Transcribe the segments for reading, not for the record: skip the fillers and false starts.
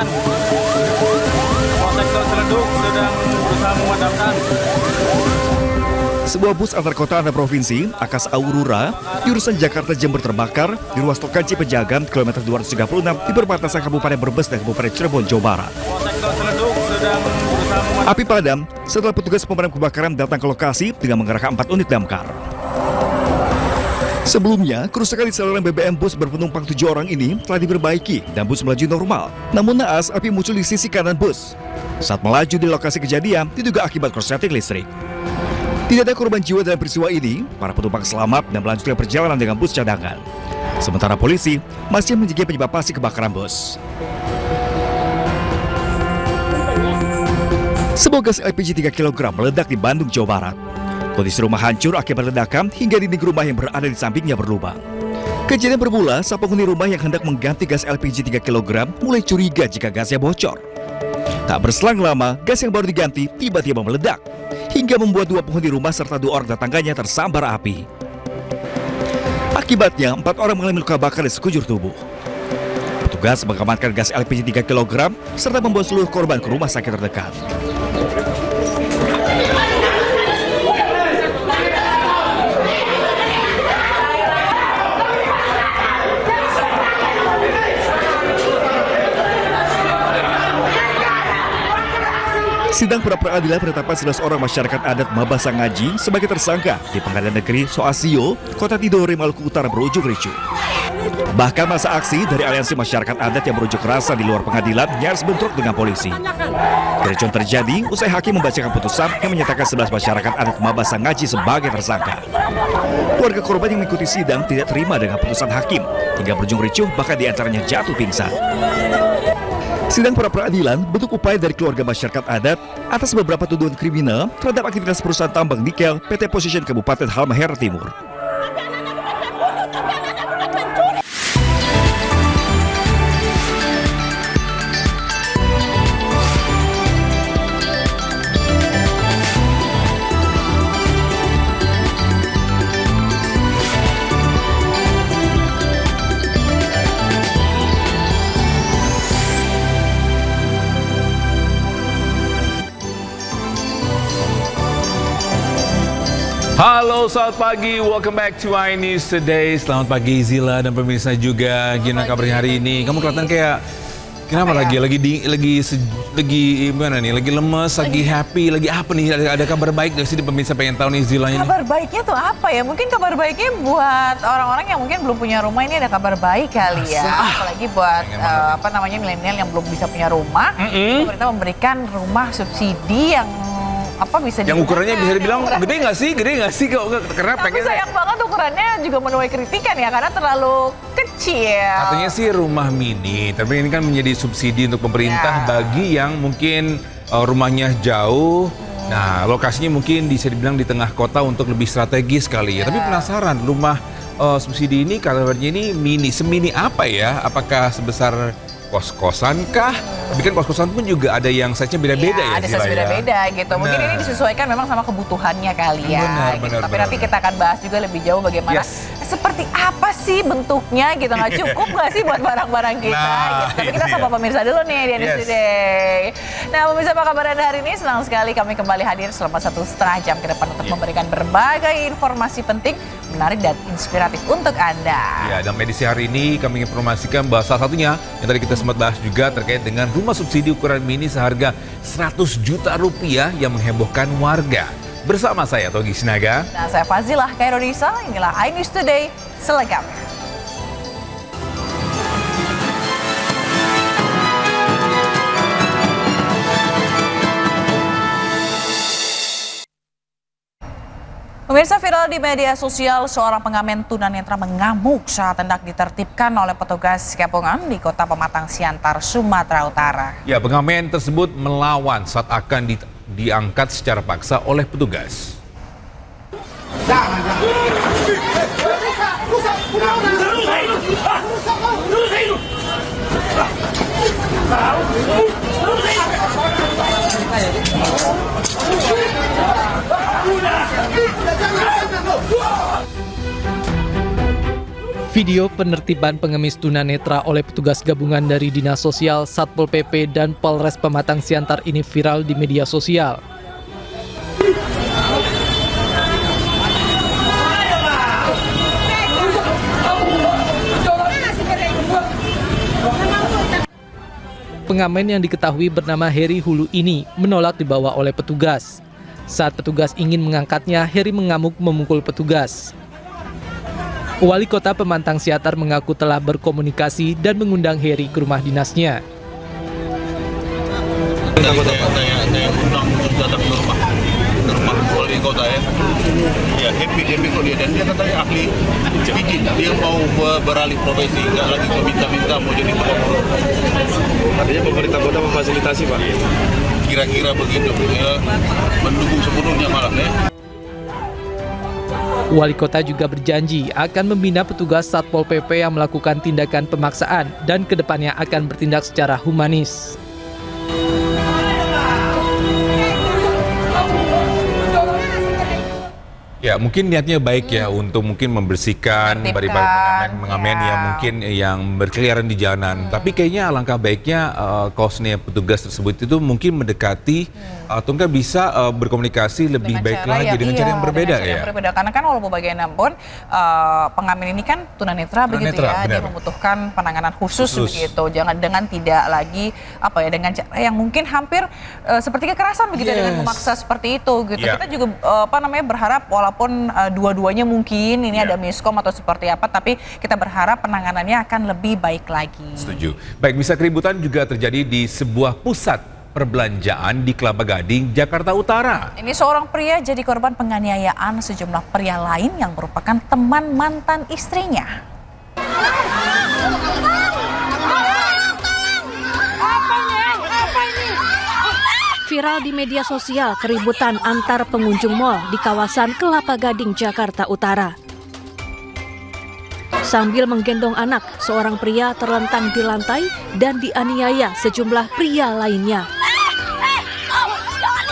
Selatan. Sektor Ciledug sedang berusaha memadamkan. Sebuah bus antar kota antar provinsi, Akas Aurora, jurusan Jakarta Jember terbakar di ruas tol Kanci Pejagan, kilometer 236 di perbatasan Kabupaten Brebes dan Kabupaten Cirebon, Jawa Barat. Sektor Ciledug sedang berusaha memadamkan. Api padam setelah petugas pemadam kebakaran datang ke lokasi dengan mengerahkan 4 unit damkar. Sebelumnya, kerusakan di saluran BBM bus berpenumpang 7 orang ini telah diperbaiki dan bus melaju normal. Namun naas, api muncul di sisi kanan bus. Saat melaju di lokasi kejadian, diduga akibat korsleting listrik. Tidak ada korban jiwa dalam peristiwa ini, para penumpang selamat dan melanjutkan perjalanan dengan bus cadangan. Sementara polisi masih menyelidiki penyebab pasti kebakaran bus. Sebuah gas LPG 3 kg meledak di Bandung, Jawa Barat. Kondisi rumah hancur akibat ledakan hingga dinding rumah yang berada di sampingnya berlubang. Kejadian bermula saat penghuni rumah yang hendak mengganti gas LPG 3 kg mulai curiga jika gasnya bocor. Tak berselang lama, gas yang baru diganti tiba-tiba meledak, hingga membuat 2 penghuni rumah serta 2 orang tetangganya tersambar api. Akibatnya, 4 orang mengalami luka bakar di sekujur tubuh. Petugas mengamankan gas LPG 3 kg serta membawa seluruh korban ke rumah sakit terdekat. Sidang pra-peradilan penetapan 11 orang masyarakat adat Mabasa Ngaji sebagai tersangka di Pengadilan Negeri Soasio, Kota Tidore, Maluku Utara berujung ricuh. Bahkan masa aksi dari aliansi masyarakat adat yang berunjuk rasa di luar pengadilan nyaris bentrok dengan polisi. Kericuhan terjadi usai hakim membacakan putusan yang menyatakan 11 masyarakat adat Mabasa Ngaji sebagai tersangka. Keluarga korban yang mengikuti sidang tidak terima dengan putusan hakim, hingga berujung ricuh bahkan diantaranya jatuh pingsan. Sidang pra-peradilan bentuk upaya dari keluarga masyarakat adat atas beberapa tuduhan kriminal terhadap aktivitas perusahaan tambang nikel PT Position Kabupaten Halmahera Timur. Halo, selamat pagi. Welcome back to iNews Today. Selamat pagi Zila dan pemirsa juga. Gimana kabarnya hari ini? Kamu kelihatan kayak kenapa ya? Lagi gimana nih? Lagi lemes, lagi happy, lagi apa nih? Ada kabar baik dari sini pemirsa pengen tahu nih Zila ini. Kabar baiknya tuh apa ya? Mungkin kabar baiknya buat orang-orang yang mungkin belum punya rumah, ini ada kabar baik kali ya. Apalagi buat milenial yang belum bisa punya rumah. Pemerintah memberikan rumah subsidi yang bisa yang ukurannya bisa dibilang gede nggak sih karena pengen sayang banget ukurannya juga menuai kritikan ya karena terlalu kecil. Katanya sih rumah mini, tapi ini kan menjadi subsidi untuk pemerintah bagi yang mungkin rumahnya jauh. Nah, lokasinya mungkin bisa dibilang di tengah kota untuk lebih strategis kali ya. Tapi penasaran, rumah subsidi ini kabarnya ini mini, semini apa ya? Apakah sebesar kos-kosan kah? Tapi kan kos-kosan pun juga ada yang size-nya beda-beda ya. Ada size beda-beda gitu. Mungkin ini disesuaikan memang sama kebutuhannya kali ya. Tapi nanti kita akan bahas juga lebih jauh bagaimana seperti apa sih bentuknya gitu. Nggak cukup nggak sih buat barang-barang kita gitu. Tapi kita sapa pemirsa dulu nih di iNews Today. Nah, pemirsa apa kabar Anda hari ini? Senang sekali kami kembali hadir selama 1,5 jam ke depan untuk memberikan berbagai informasi penting, menarik dan inspiratif untuk Anda. Ya, dalam edisi hari ini kami informasikan bahwa salah satunya yang tadi kita sempat bahas juga terkait dengan rumah subsidi ukuran mini seharga 100 juta rupiah yang menghebohkan warga. Bersama saya Togi Sinaga. Nah, saya Fazilah Khairunisa. Inilah iNews Today selengkapnya. Pemirsa, viral di media sosial seorang pengamen tunanetra mengamuk saat hendak ditertibkan oleh petugas gabungan di Kota Pematang Siantar, Sumatera Utara. Ya, pengamen tersebut melawan saat akan diangkat secara paksa oleh petugas. Video penertiban pengemis tunanetra oleh petugas gabungan dari Dinas Sosial, Satpol PP, dan Polres Pematang Siantar ini viral di media sosial. Pengamen yang diketahui bernama Heri Hulu ini menolak dibawa oleh petugas. Saat petugas ingin mengangkatnya, Heri mengamuk memukul petugas. Wali Kota Pematang Siantar mengaku telah berkomunikasi dan mengundang Heri ke rumah dinasnya. Saya undang datang ke rumah wali kota ya. Ya happy kok dia, dan dia katanya ahli izin. Dia mau beralih profesi, nggak lagi meminta-minta mau jadi pelapor. Artinya pemerintah kota memfasilitasi, Pak? Kira-kira begitu, ya, mendukung sepenuhnya malah ya. Wali Kota juga berjanji akan membina petugas Satpol PP yang melakukan tindakan pemaksaan dan kedepannya akan bertindak secara humanis. Ya, mungkin niatnya baik ya untuk mungkin membersihkan daripada pengamen yang mungkin yang berkeliaran di jalanan. Tapi kayaknya alangkah baiknya kaosnya petugas tersebut itu mungkin mendekati atau enggak bisa berkomunikasi lebih baik lagi dengan cara yang berbeda ya. Karena kan walaupun bagaimanapun pengamen ini kan tunanetra begitu ya, dia membutuhkan penanganan khusus begitu. Jangan dengan tidak lagi dengan cara yang mungkin hampir seperti kekerasan begitu dengan memaksa seperti itu gitu. Kita juga berharap walaupun dua-duanya mungkin ini ada miskom atau seperti apa, tapi kita berharap penanganannya akan lebih baik lagi. Setuju. Baik, bisa keributan juga terjadi di sebuah pusat perbelanjaan di Kelapa Gading, Jakarta Utara. Ini seorang pria jadi korban penganiayaan sejumlah pria lain yang merupakan teman mantan istrinya. Viral di media sosial keributan antar pengunjung mal di kawasan Kelapa Gading, Jakarta Utara. Sambil menggendong anak, seorang pria terlentang di lantai dan dianiaya sejumlah pria lainnya.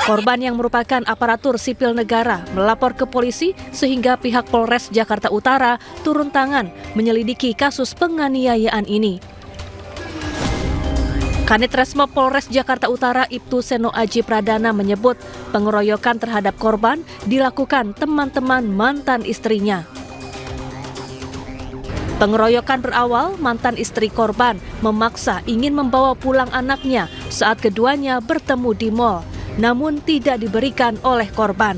Korban yang merupakan aparatur sipil negara melapor ke polisi sehingga pihak Polres Jakarta Utara turun tangan menyelidiki kasus penganiayaan ini. Kanit Resmo Polres Jakarta Utara Ibtu Seno Aji Pradana menyebut pengeroyokan terhadap korban dilakukan teman-teman mantan istrinya. Pengeroyokan berawal mantan istri korban memaksa ingin membawa pulang anaknya saat keduanya bertemu di mal, namun tidak diberikan oleh korban.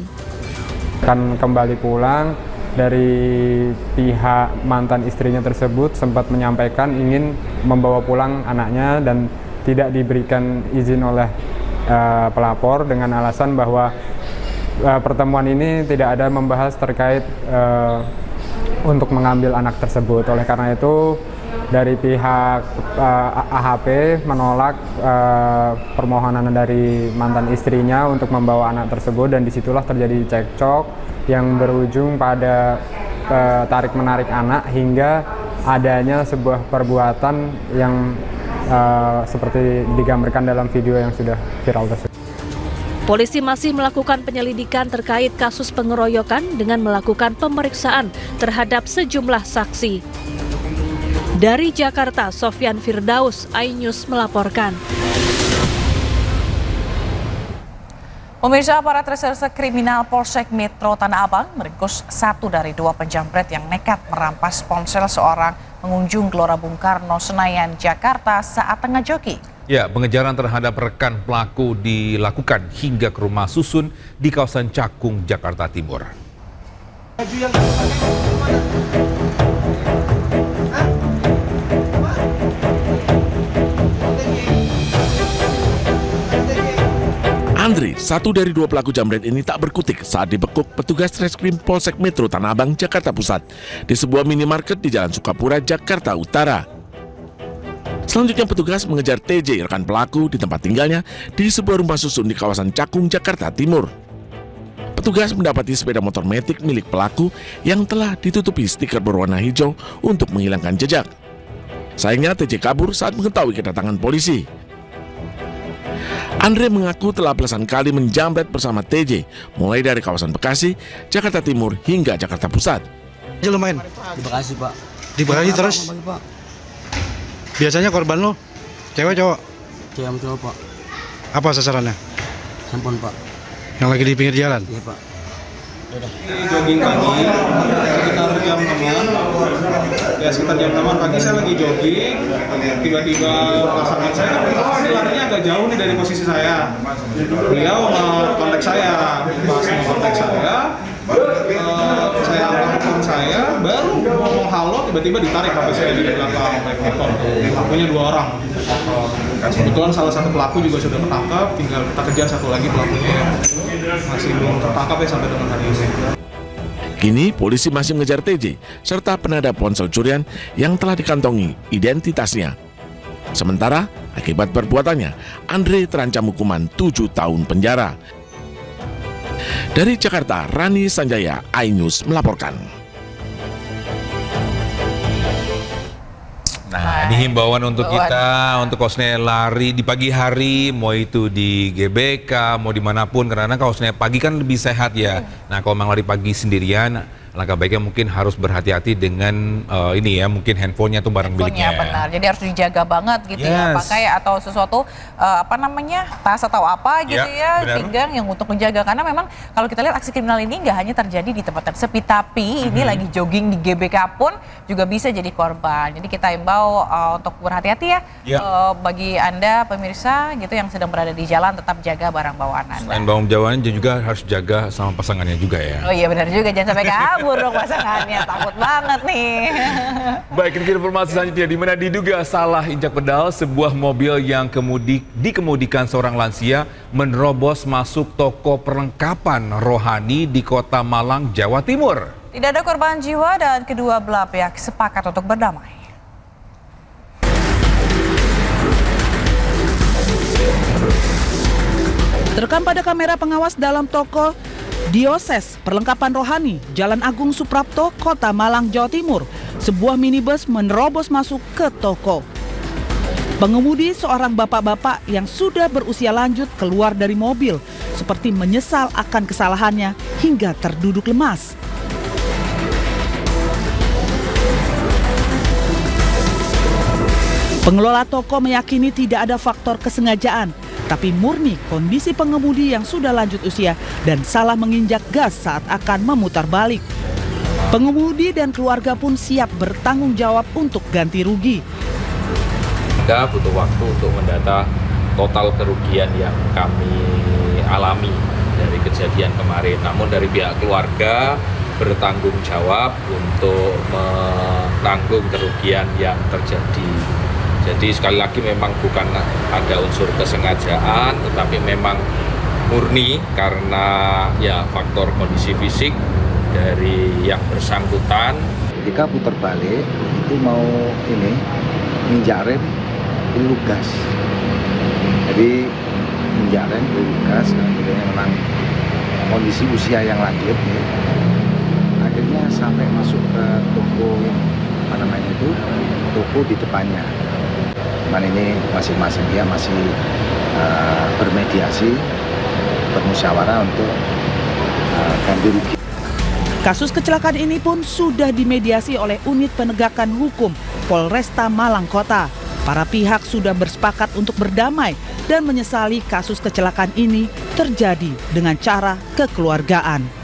Kan kembali pulang, dari pihak mantan istrinya tersebut sempat menyampaikan ingin membawa pulang anaknya dan tidak diberikan izin oleh pelapor dengan alasan bahwa pertemuan ini tidak ada membahas terkait untuk mengambil anak tersebut. Oleh karena itu dari pihak AHP menolak permohonan dari mantan istrinya untuk membawa anak tersebut, dan disitulah terjadi cekcok yang berujung pada tarik-menarik anak hingga adanya sebuah perbuatan yang seperti digambarkan dalam video yang sudah viral tersebut. Polisi masih melakukan penyelidikan terkait kasus pengeroyokan dengan melakukan pemeriksaan terhadap sejumlah saksi. Dari Jakarta, Sofyan Firdaus, iNews melaporkan. Pemirsa, aparat reserse kriminal Polsek Metro Tanah Abang meringkus 1 dari 2 penjamret yang nekat merampas ponsel seorang pengunjung Gelora Bung Karno, Senayan, Jakarta saat tengah jogging. Ya, pengejaran terhadap rekan pelaku dilakukan hingga ke rumah susun di kawasan Cakung, Jakarta Timur. Andri, 1 dari 2 pelaku jamret ini tak berkutik saat dibekuk petugas Reskrim Polsek Metro Tanah Abang, Jakarta Pusat di sebuah minimarket di Jalan Sukapura, Jakarta Utara. Selanjutnya petugas mengejar TJ, rekan pelaku, di tempat tinggalnya di sebuah rumah susun di kawasan Cakung, Jakarta Timur. Petugas mendapati sepeda motor metik milik pelaku yang telah ditutupi stiker berwarna hijau untuk menghilangkan jejak. Sayangnya TJ kabur saat mengetahui kedatangan polisi. Andre mengaku telah belasan kali menjamret bersama TJ, mulai dari kawasan Bekasi, Jakarta Timur hingga Jakarta Pusat. Lu main di Bekasi, Pak. Dibagi terus? Pak. Biasanya korban lo cewek cowok? Cewek Pak. Apa sasarannya? Handphone Pak. Yang lagi di pinggir jalan? Iya Pak. Jogging pagi sekitar jam 6 ya, sekitar jam 6 pagi saya lagi jogging, tiba-tiba pasangan saya ini larinya agak jauh nih dari posisi saya. Beliau kontak saya, pas kontak saya angkat telepon saya, baru ngomong halo, tiba-tiba ditarik HP saya di belakang laptop. Pelakunya 2 orang. Kebetulan salah satu pelaku juga sudah tertangkap, tinggal kita kejar satu lagi pelakunya yang masih belum tertangkap ya sampai dengan hari ini. Kini polisi masih mengejar TJ serta penada ponsel curian yang telah dikantongi identitasnya. Sementara akibat perbuatannya, Andre terancam hukuman 7 tahun penjara. Dari Jakarta, Rani Sanjaya, iNews melaporkan. Nah, ini himbauan untuk kita, untuk kaosnya lari di pagi hari, mau itu di GBK, mau dimanapun, karena kaosnya pagi kan lebih sehat ya. Nah, kalau memang lari pagi sendirian, langkah baiknya mungkin harus berhati-hati dengan ini ya, mungkin handphonenya atau barang miliknya. Benar, jadi harus dijaga banget gitu ya, pakai atau sesuatu apa namanya, tas atau apa gitu ya, pinggang yang untuk menjaga. Karena memang kalau kita lihat aksi kriminal ini nggak hanya terjadi di tempat sepi, tapi ini lagi jogging di GBK pun juga bisa jadi korban. Jadi kita imbau untuk berhati-hati ya, bagi Anda pemirsa gitu yang sedang berada di jalan, tetap jaga barang bawaan Anda. Selain barang bawaan juga harus jaga sama pasangannya juga ya. Oh iya benar juga, jangan sampai kabur dong pasangannya, takut banget nih. Baik, ini informasi selanjutnya di mana diduga salah injak pedal sebuah mobil yang dikemudikan seorang lansia menerobos masuk toko perlengkapan rohani di Kota Malang, Jawa Timur. Tidak ada korban jiwa dan kedua belah pihak sepakat untuk berdamai. Terekam pada kamera pengawas dalam toko Dioses Perlengkapan Rohani, Jalan Agung Suprapto, Kota Malang, Jawa Timur. Sebuah minibus menerobos masuk ke toko. Pengemudi seorang bapak-bapak yang sudah berusia lanjut keluar dari mobil, seperti menyesal akan kesalahannya hingga terduduk lemas. Pengelola toko meyakini tidak ada faktor kesengajaan, tapi murni kondisi pengemudi yang sudah lanjut usia dan salah menginjak gas saat akan memutar balik. Pengemudi dan keluarga pun siap bertanggung jawab untuk ganti rugi. Kita butuh waktu untuk mendata total kerugian yang kami alami dari kejadian kemarin. Namun dari pihak keluarga bertanggung jawab untuk menanggung kerugian yang terjadi. Jadi sekali lagi memang bukan ada unsur kesengajaan, tetapi memang murni karena ya faktor kondisi fisik dari yang bersangkutan. Ketika putar balik itu mau minjak rem peluru gas. Jadi minjak rem peluru gas, akhirnya memang kondisi usia yang lanjut ya. Akhirnya sampai masuk ke toko toko di depannya. Cuman ini masing-masing dia masih bermediasi, bermusyawarah untuk ganti rugi. Kasus kecelakaan ini pun sudah dimediasi oleh Unit Penegakan Hukum Polresta Malang Kota. Para pihak sudah bersepakat untuk berdamai dan menyesali kasus kecelakaan ini terjadi dengan cara kekeluargaan.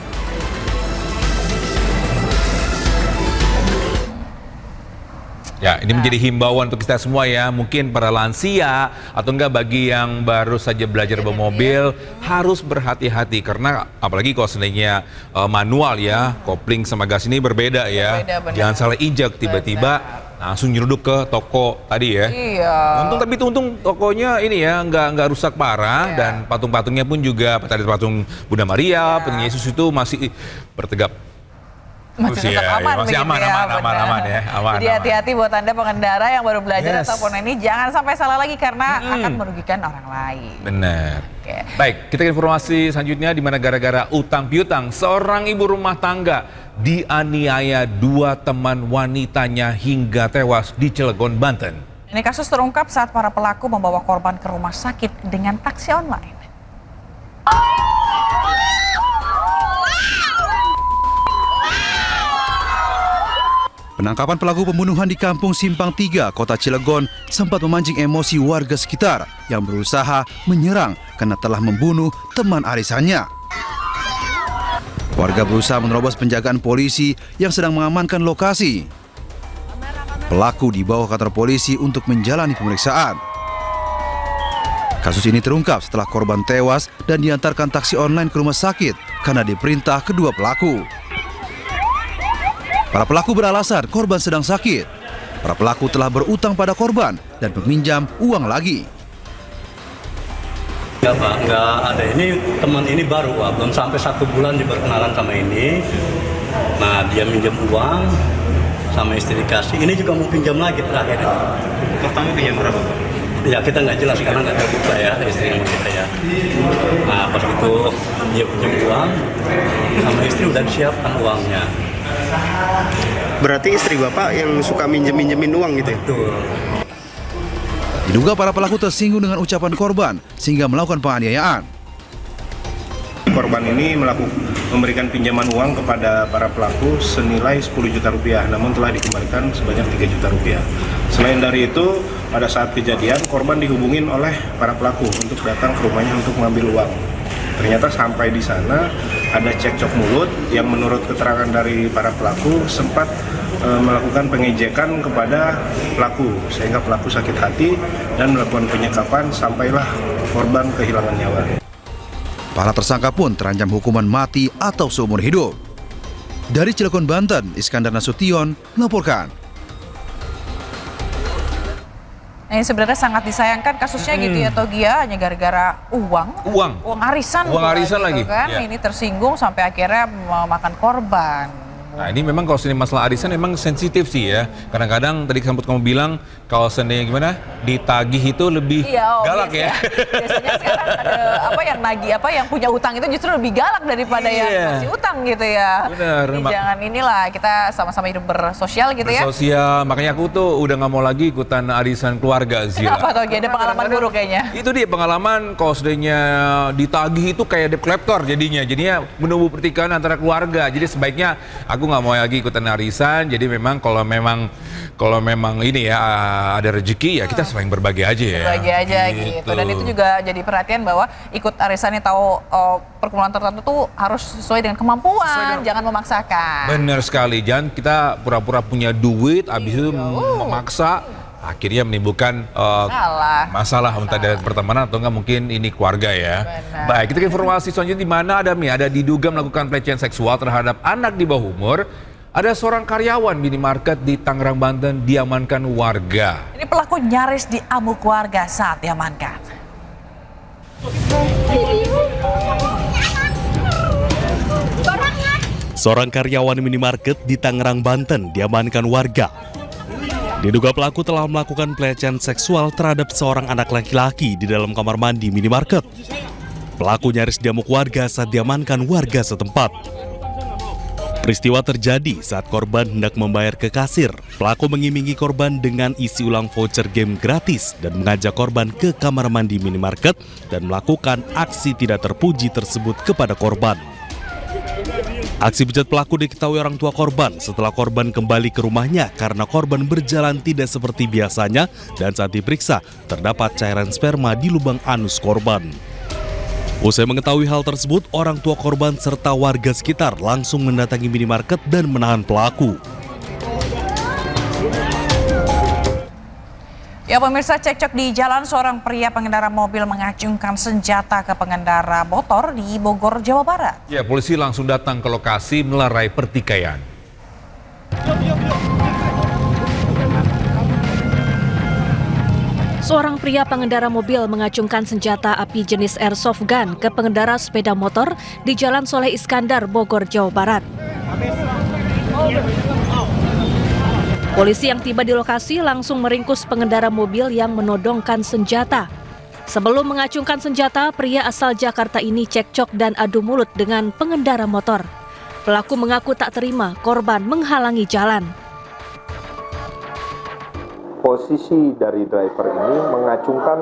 Ya, ini menjadi himbauan untuk kita semua ya. Mungkin para lansia atau enggak bagi yang baru saja belajar bawa mobil harus berhati-hati karena apalagi kalau seandainya manual ya, kopling sama gas ini berbeda ya. Jangan salah injak tiba-tiba langsung nyeruduk ke toko tadi ya. Iya. Untung tokonya ini ya nggak rusak parah dan patung-patungnya pun juga tadi patung Bunda Maria, patung Yesus itu masih bertegap. Masih tetap aman, masih aman ya. Jadi hati-hati buat Anda pengendara yang baru belajar ataupun ini jangan sampai salah lagi karena akan merugikan orang lain. Benar. Baik, kita ke informasi selanjutnya di mana gara-gara utang piutang seorang ibu rumah tangga dianiaya 2 teman wanitanya hingga tewas di Cilegon, Banten. Ini kasus terungkap saat para pelaku membawa korban ke rumah sakit dengan taksi online. Penangkapan pelaku pembunuhan di Kampung Simpang 3, Kota Cilegon sempat memancing emosi warga sekitar yang berusaha menyerang karena telah membunuh teman arisannya. Warga berusaha menerobos penjagaan polisi yang sedang mengamankan lokasi. Pelaku dibawa ke kantor polisi untuk menjalani pemeriksaan. Kasus ini terungkap setelah korban tewas dan diantarkan taksi online ke rumah sakit karena diperintah kedua pelaku. Para pelaku beralasan korban sedang sakit. Para pelaku telah berutang pada korban dan meminjam uang lagi. Enggak Pak, enggak ada. Ini teman ini baru Pak, belum sampai 1 bulan diperkenalan sama ini. Nah dia minjem uang sama istri dikasih. Ini juga mau pinjam lagi terakhir. Pertama pinjam berapa Pak? Ya kita nggak jelas karena nggak terbuka ya istri sama kita ya. Nah pas itu dia pinjam uang sama istri udah disiapkan uangnya. Berarti istri Bapak yang suka minjemin uang gitu ya? Betul. Diduga para pelaku tersinggung dengan ucapan korban sehingga melakukan penganiayaan. Korban ini memberikan pinjaman uang kepada para pelaku senilai 10 juta rupiah, namun telah dikembalikan sebanyak 3 juta rupiah. Selain dari itu, pada saat kejadian, korban dihubungin oleh para pelaku untuk datang ke rumahnya untuk mengambil uang. Ternyata sampai di sana ada cekcok mulut yang menurut keterangan dari para pelaku sempat melakukan pengejekan kepada pelaku sehingga pelaku sakit hati dan melakukan penyekapan sampailah korban kehilangan nyawa. Para tersangka pun terancam hukuman mati atau seumur hidup. Dari Cilegon, Banten, Iskandar Nasution melaporkan. Nah, ini sebenarnya sangat disayangkan kasusnya gitu ya Togia, hanya gara-gara uang arisan lagi kan. Ya. Ini tersinggung sampai akhirnya memakan korban. Nah ini memang kalau seandainya masalah arisan memang sensitif sih ya. Kadang-kadang tadi sempat kamu bilang kalau seandainya gimana ditagih itu lebih galak ya. Biasanya sekarang ada yang punya utang itu justru lebih galak daripada yang masih utang gitu ya. Benar. Jangan inilah kita sama-sama hidup bersosial gitu ya. Bersosial, makanya aku tuh udah nggak mau lagi ikutan arisan keluarga Zila. Kenapa Togia? Ada pengalaman buruk kayaknya. Itu dia pengalaman kalau seandainya ditagih itu kayak debt collector jadinya menunggu pertikaian antara keluarga. Jadi sebaiknya aku nggak mau lagi ikutan arisan. Jadi memang kalau memang ini ya ada rezeki ya kita selain berbagi aja ya. Berbagi aja gitu. Dan itu juga jadi perhatian bahwa ikut arisannya tahu perkumpulan tertentu tuh harus sesuai dengan kemampuan, jangan memaksakan. Benar sekali, jangan kita pura-pura punya duit habis itu memaksa akhirnya menimbulkan masalah entah dari pertemanan atau enggak mungkin ini keluarga ya. Benar. Baik, kita ke informasi selanjutnya di mana ada diduga melakukan pelecehan seksual terhadap anak di bawah umur. Ada seorang karyawan minimarket di Tangerang, Banten diamankan warga. Ini pelaku nyaris diamuk warga saat diamankan. Seorang karyawan minimarket di Tangerang, Banten diamankan warga. Diduga pelaku telah melakukan pelecehan seksual terhadap seorang anak laki-laki di dalam kamar mandi minimarket. Pelaku nyaris diamuk warga saat diamankan warga setempat. Peristiwa terjadi saat korban hendak membayar ke kasir. Pelaku mengiming-imingi korban dengan isi ulang voucher game gratis dan mengajak korban ke kamar mandi minimarket dan melakukan aksi tidak terpuji tersebut kepada korban. Aksi bejat pelaku diketahui orang tua korban setelah korban kembali ke rumahnya karena korban berjalan tidak seperti biasanya dan saat diperiksa terdapat cairan sperma di lubang anus korban. Usai mengetahui hal tersebut, orang tua korban serta warga sekitar langsung mendatangi minimarket dan menahan pelaku. Ya pemirsa, cekcok di jalan, seorang pria pengendara mobil mengacungkan senjata ke pengendara motor di Bogor, Jawa Barat. Ya, polisi langsung datang ke lokasi melerai pertikaian. Seorang pria pengendara mobil mengacungkan senjata api jenis airsoft gun ke pengendara sepeda motor di Jalan Soleh Iskandar, Bogor, Jawa Barat. Polisi yang tiba di lokasi langsung meringkus pengendara mobil yang menodongkan senjata. Sebelum mengacungkan senjata, pria asal Jakarta ini cekcok dan adu mulut dengan pengendara motor. Pelaku mengaku tak terima korban menghalangi jalan. Posisi dari driver ini mengacungkan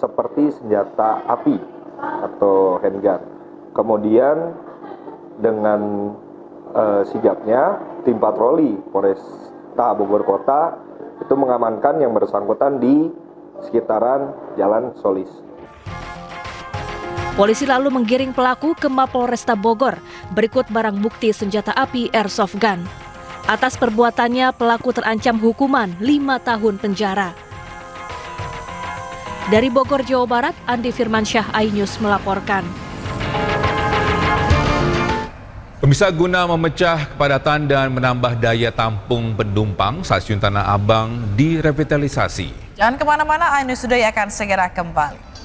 seperti senjata api atau handgun. Kemudian dengan sigapnya tim patroli Polresta Bogor Kota itu mengamankan yang bersangkutan di sekitaran Jalan Solis. Polisi lalu menggiring pelaku ke Mapolresta Bogor, berikut barang bukti senjata api airsoft gun. Atas perbuatannya, pelaku terancam hukuman 5 tahun penjara. Dari Bogor, Jawa Barat, Andi Firmansyah, iNews melaporkan. Pemirsa, guna memecah kepadatan dan menambah daya tampung penumpang, Stasiun Tanah Abang direvitalisasi. Jangan kemana-mana, iNews Today akan segera kembali.